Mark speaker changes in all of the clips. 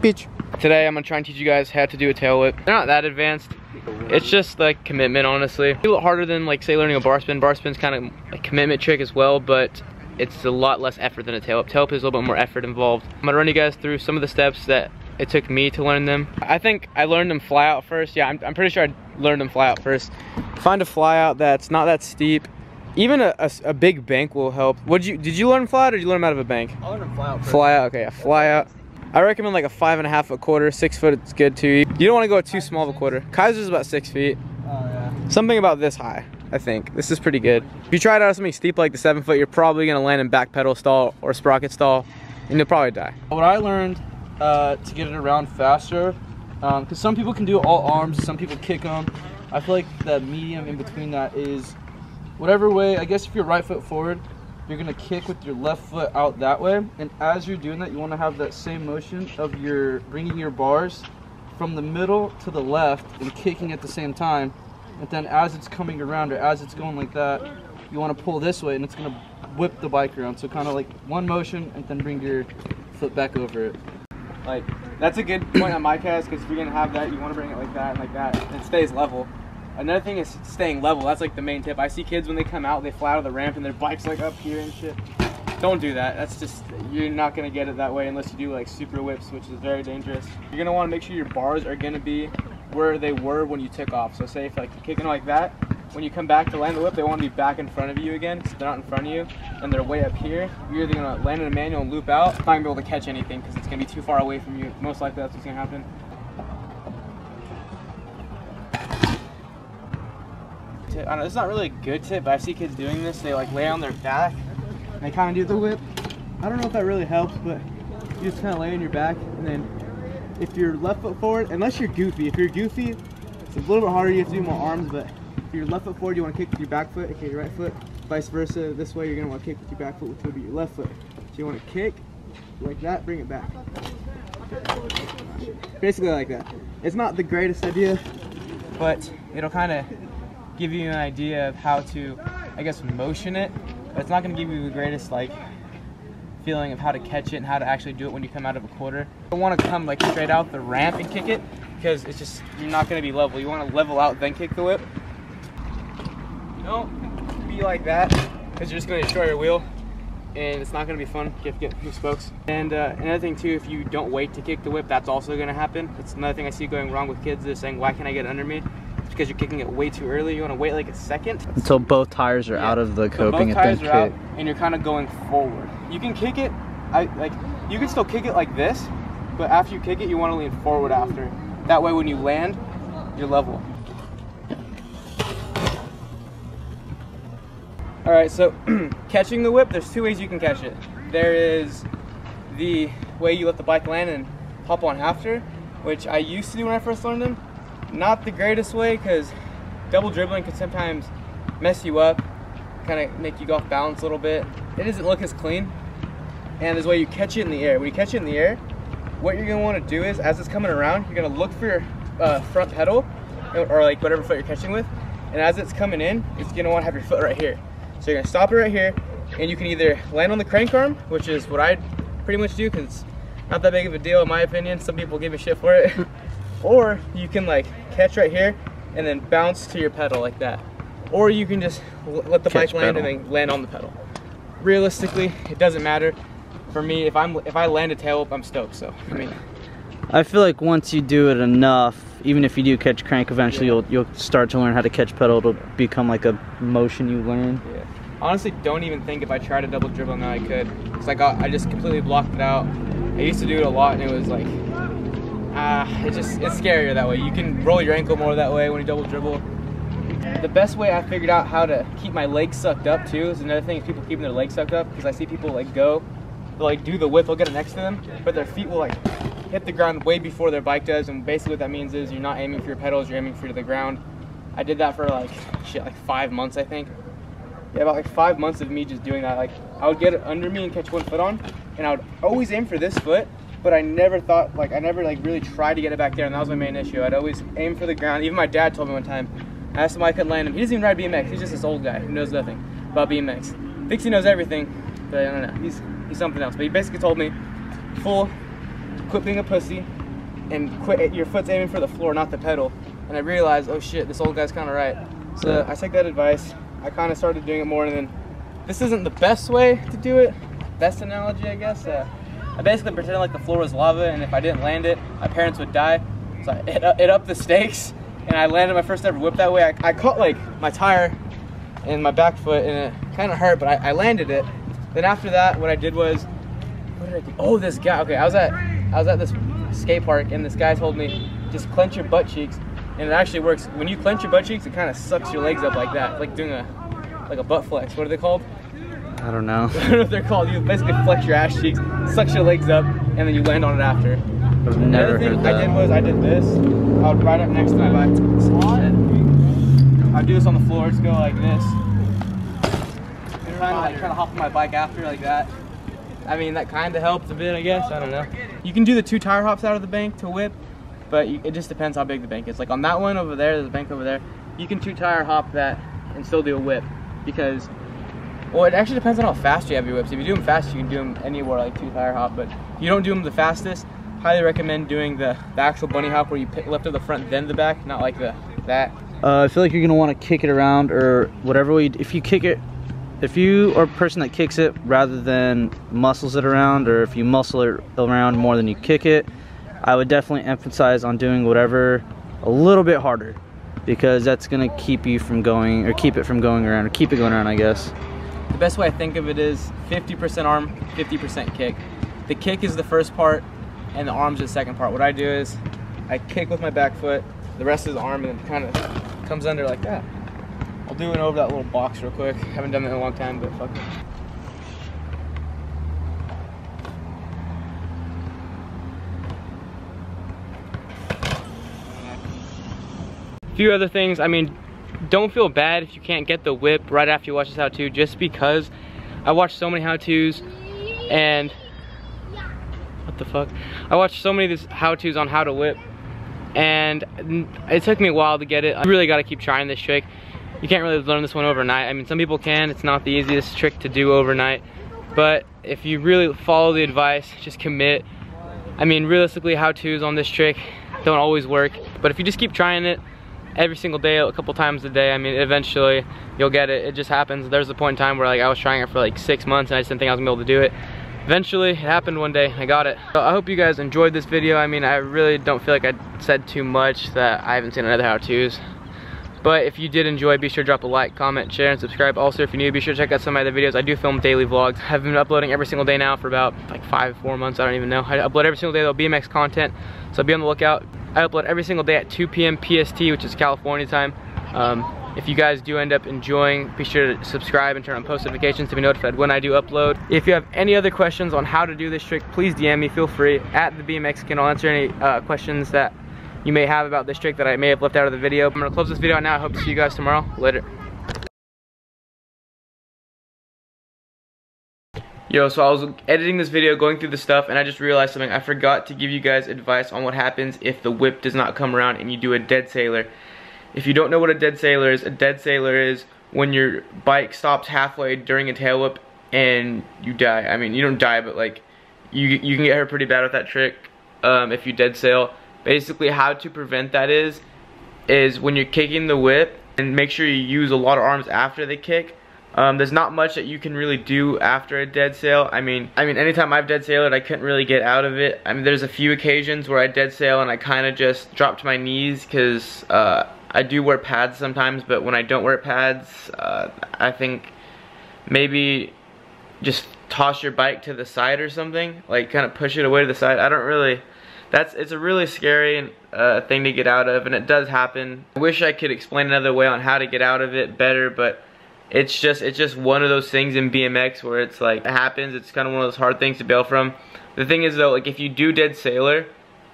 Speaker 1: Peach. Today I'm gonna try and teach you guys how to do a tail whip. They're not that advanced. It's just like commitment, honestly. It's a little harder than like say learning a bar spin. Bar spin's kind of a commitment trick as well, but it's a lot less effort than a tail whip. Tail whip is a little bit more effort involved. I'm gonna run you guys through some of the steps that it took me to learn them. I think I learned them fly out first. Yeah, I'm pretty sure I learned them fly out first. Find a fly out that's not that steep. Even a big bank will help. Did you learn fly out or did you learn them out of a bank?
Speaker 2: I learned them fly out first.
Speaker 1: Fly out, okay, yeah, fly out. I recommend like a 5.5 a quarter, 6 foot it's good too. You don't want to go too small of a quarter. Kaiser's about 6 feet.
Speaker 2: Oh yeah.
Speaker 1: Something about this high, I think. This is pretty good. If you try it out of something steep like the 7 foot, you're probably gonna land in back pedal stall or sprocket stall, and you'll probably die.
Speaker 2: What I learned to get it around faster, because some people can do all arms, some people kick them. I feel like the medium in between that is whatever way. I guess if you're right foot forward, you're gonna kick with your left foot out that way, and as you're doing that, you want to have that same motion of your bringing your bars from the middle to the left and kicking at the same time. And then as it's coming around or as it's going like that, you want to pull this way, and it's gonna whip the bike around. So kind of like one motion, and then bring your foot back over it.
Speaker 1: Like, that's a good point on my cast, because if you're gonna have that, you want to bring it like that, and it stays level. Another thing is staying level. That's like the main tip. I see kids when they come out, they fly out of the ramp and their bike's like up here and shit. Don't do that. That's just, you're not gonna get it that way unless you do like super whips, which is very dangerous. You're gonna want to make sure your bars are gonna be where they were when you took off. So say if like you're kicking like that, when you come back to land the whip, they want to be back in front of you again, so they're not in front of you and they're way up here. You're either gonna land in a manual and loop out, not gonna be able to catch anything because it's gonna be too far away from you. Most likely that's what's gonna happen. I know it's not really a good tip, but I see kids doing this. They like lay on their back and they kind of do the whip. I don't know if that really helps, but you just kind of lay on your back, and then if you're left foot forward, unless you're goofy. If you're goofy, it's a little bit harder. You have to do more arms, but if you're left foot forward, you want to kick with your back foot, okay, your right foot. Vice versa, this way you're gonna want to kick with your back foot, which will be your left foot. So you want to kick like that, bring it back. Basically like that. It's not the greatest idea, but it'll kind of give you an idea of how to, I guess, motion it. But it's not going to give you the greatest like feeling of how to catch it and how to actually do it when you come out of a quarter. You don't want to come like straight out the ramp and kick it, because it's just, you're not going to be level. You want to level out then kick the whip. Don't be like that, because you're just going to destroy your wheel and it's not going to be fun. You have to get new spokes. And another thing too, if you don't wait to kick the whip, that's also going to happen. It's another thing I see going wrong with kids. They're saying, why can't I get it under me? Because you're kicking it way too early. You want to wait like a second
Speaker 3: until both tires are out of the coping,
Speaker 1: and then kick. Out, and you're kind of going forward. You can kick it, you can still kick it like this, but after you kick it, you want to lean forward after. That way, when you land, you're level. All right, so catching the whip, there's two ways you can catch it. There is the way you let the bike land and hop on after, which I used to do when I first learned them. Not the greatest way, because double dribbling can sometimes mess you up, kind of make you go off balance a little bit. It doesn't look as clean. And there's a way you catch it in the air. When you catch it in the air, what you're going to want to do is, as it's coming around, you're going to look for your front pedal, or like whatever foot you're catching with, and as it's coming in, it's going to want to have your foot right here. So you're going to stop it right here, and you can either land on the crank arm, which is what I pretty much do, because it's not that big of a deal in my opinion. Some people give me shit for it. Or you can like catch right here and then bounce to your pedal like that. Or you can just let the bike land and then land on the pedal. Realistically, it doesn't matter. For me, if I land a tail whip, I'm stoked. So I mean,
Speaker 3: I feel like once you do it enough, even if you do catch crank, eventually you'll start to learn how to catch pedal. It'll become like a motion you learn.
Speaker 1: Yeah. Honestly, don't even think if I tried to double dribble now I could. It's like I just completely blocked it out. I used to do it a lot, and it was like, it's scarier that way. You can roll your ankle more that way when you double dribble. The best way I figured out how to keep my legs sucked up too is another thing is people keeping their legs sucked up, because I see people like they'll like do the whip, they'll get it next to them, but their feet will like hit the ground way before their bike does, and basically what that means is you're not aiming for your pedals, you're aiming for the ground. I did that for like 5 months, I think. Yeah, about like 5 months of me just doing that. Like I would get it under me and catch one foot on, and I would always aim for this foot, but I never really tried to get it back there, and that was my main issue. I'd always aim for the ground. Even my dad told me one time, I asked him why I couldn't land him. He doesn't even ride BMX. He's just this old guy who knows nothing about BMX. Thinks he knows everything, but I don't know. He's something else. But he basically told me, full quit being a pussy and quit. Your foot's aiming for the floor, not the pedal. And I realized, oh shit, this old guy's kind of right. So I took that advice. I kind of started doing it more, and then this isn't the best way to do it. Best analogy, I guess. I basically pretended like the floor was lava, and if I didn't land it, my parents would die. So I hit up the stakes, and I landed my first ever whip that way. I caught like my tire in my back foot, and it kind of hurt, but I landed it. Then after that, what I did was, what did I do? Oh, this guy. Okay, I was at this skate park, and this guy told me, just clench your butt cheeks, and it actually works. When you clench your butt cheeks, it kind of sucks your legs up like that, like doing a butt flex. What are they called?
Speaker 3: I don't know.
Speaker 1: I don't know what they're called. You basically flex your ass cheeks, sucks your legs up, and then you land on it after.
Speaker 3: I've never heard that.
Speaker 1: I did was I did this. I would ride up next to my bike. I'd do this on the floor. Just go like this. Trying to hop on my bike after like that. I mean, that kind of helped a bit, I guess. I don't know. You can do the 2 tire hops out of the bank to whip, but it just depends how big the bank is. Like on that one over there, there's a bank over there. You can 2 tire hop that and still do a whip because, well, it actually depends on how fast you have your whips. If you do them fast, you can do them anywhere like 2 tire hop. But if you don't do them the fastest, highly recommend doing the actual bunny hop where you lift up the front then the back, not like that.
Speaker 3: I feel like you're gonna want to kick it around or whatever way. If you kick it. If you are a person that kicks it rather than muscles it around, or if you muscle it around more than you kick it, I would definitely emphasize on doing whatever a little bit harder, because that's gonna keep you from going, or keep it from going around, or keep it going around, I guess.
Speaker 1: The best way I think of it is 50% arm, 50% kick. The kick is the first part, and the arm's the second part. What I do is I kick with my back foot, the rest is the arm, and it kind of comes under like that. I'll do it over that little box real quick. Haven't done that in a long time, but fuck it. A few other things, I mean, don't feel bad if you can't get the whip right after you watch this how-to, just because I watched so many how-tos, and what the fuck? I watched so many of these how-tos on how to whip, and it took me a while to get it. I really gotta keep trying this trick. You can't really learn this one overnight. I mean, some people can. It's not the easiest trick to do overnight. But if you really follow the advice, just commit. I mean, realistically, how-tos on this trick don't always work. But if you just keep trying it every single day, a couple times a day, I mean, eventually you'll get it. It just happens. There's a point in time where like I was trying it for like 6 months and I just didn't think I was gonna be able to do it. Eventually, it happened one day. I got it. So I hope you guys enjoyed this video. I mean, I really don't feel like I said too much that I haven't seen in other how-tos. But if you did enjoy, be sure to drop a like, comment, share, and subscribe. Also, if you're new, be sure to check out some of my other videos. I do film daily vlogs. I've been uploading every single day now for about like 4 months, I don't even know. I upload every single day, though, BMX content, so be on the lookout. I upload every single day at 2 p.m. PST, which is California time. If you guys do end up enjoying, be sure to subscribe and turn on post notifications to be notified when I do upload. If you have any other questions on how to do this trick, please DM me, feel free, at the BMX Can. I'll answer any questions that you may have about this trick that I may have left out of the video. I'm gonna close this video out now. I hope to see you guys tomorrow. Later. Yo, so I was editing this video, going through the stuff, and I just realized something. I forgot to give you guys advice on what happens if the whip does not come around and you do a dead sailor. If you don't know what a dead sailor is when your bike stops halfway during a tail whip and you die. I mean, you don't die, but like, you can get hurt pretty bad with that trick if you dead sail. Basically, how to prevent that is when you're kicking the whip, and make sure you use a lot of arms after the kick. There's not much that you can really do after a dead sail. I mean, anytime I've dead sailed, I couldn't really get out of it. I mean, there's a few occasions where I dead sail and I kind of just dropped to my knees because I do wear pads sometimes, but when I don't wear pads, I think maybe just toss your bike to the side or something, like kind of push it away to the side. I don't really. It's a really scary thing to get out of, and it does happen. I wish I could explain another way on how to get out of it better, but it's just one of those things in BMX where it's like, it happens. It's kind of one of those hard things to bail from. The thing is though, like if you do dead sailor,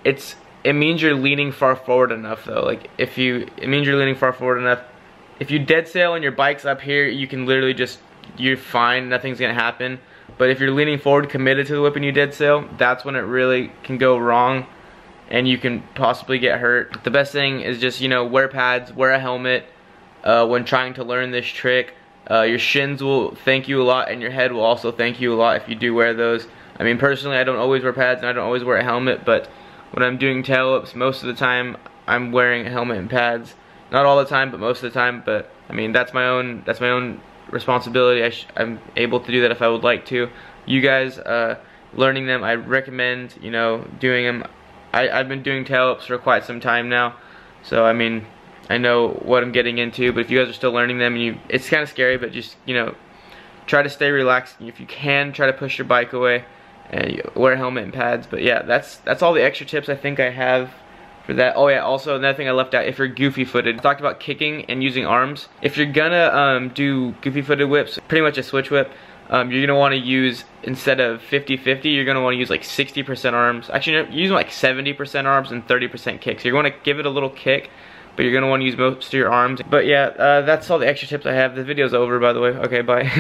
Speaker 1: it means you're leaning far forward enough though. Like it means you're leaning far forward enough. If you dead sail and your bike's up here, you can literally you're fine, nothing's gonna happen. But if you're leaning forward, committed to the whip and you dead sail, that's when it really can go wrong and you can possibly get hurt. The best thing is just, you know, wear pads, wear a helmet when trying to learn this trick. Your shins will thank you a lot, and your head will also thank you a lot if you do wear those.
Speaker 4: I mean, personally, I don't always wear pads and I don't always wear a helmet, but when I'm doing tail whips, most of the time I'm wearing a helmet and pads. Not all the time, but most of the time. But I mean, that's my own responsibility. I'm able to do that if I would like to. You guys, learning them, I recommend, you know, doing them. I've been doing tail whips for quite some time now, so I mean, I know what I'm getting into. But if you guys are still learning them, and it's kind of scary, but just, you know, try to stay relaxed. If you can, try to push your bike away and wear a helmet and pads. But yeah, that's all the extra tips I think I have for that. Oh yeah, also another thing I left out, if you're goofy footed, I talked about kicking and using arms. If you're gonna do goofy footed whips, pretty much a switch whip, you're gonna want to use, instead of 50-50, you're gonna want to use like 60% arms. Actually, you're using like 70% arms and 30% kicks. You're gonna give it a little kick, but you're gonna want to use most of your arms. But yeah, that's all the extra tips I have. The video's over, by the way. Okay, bye.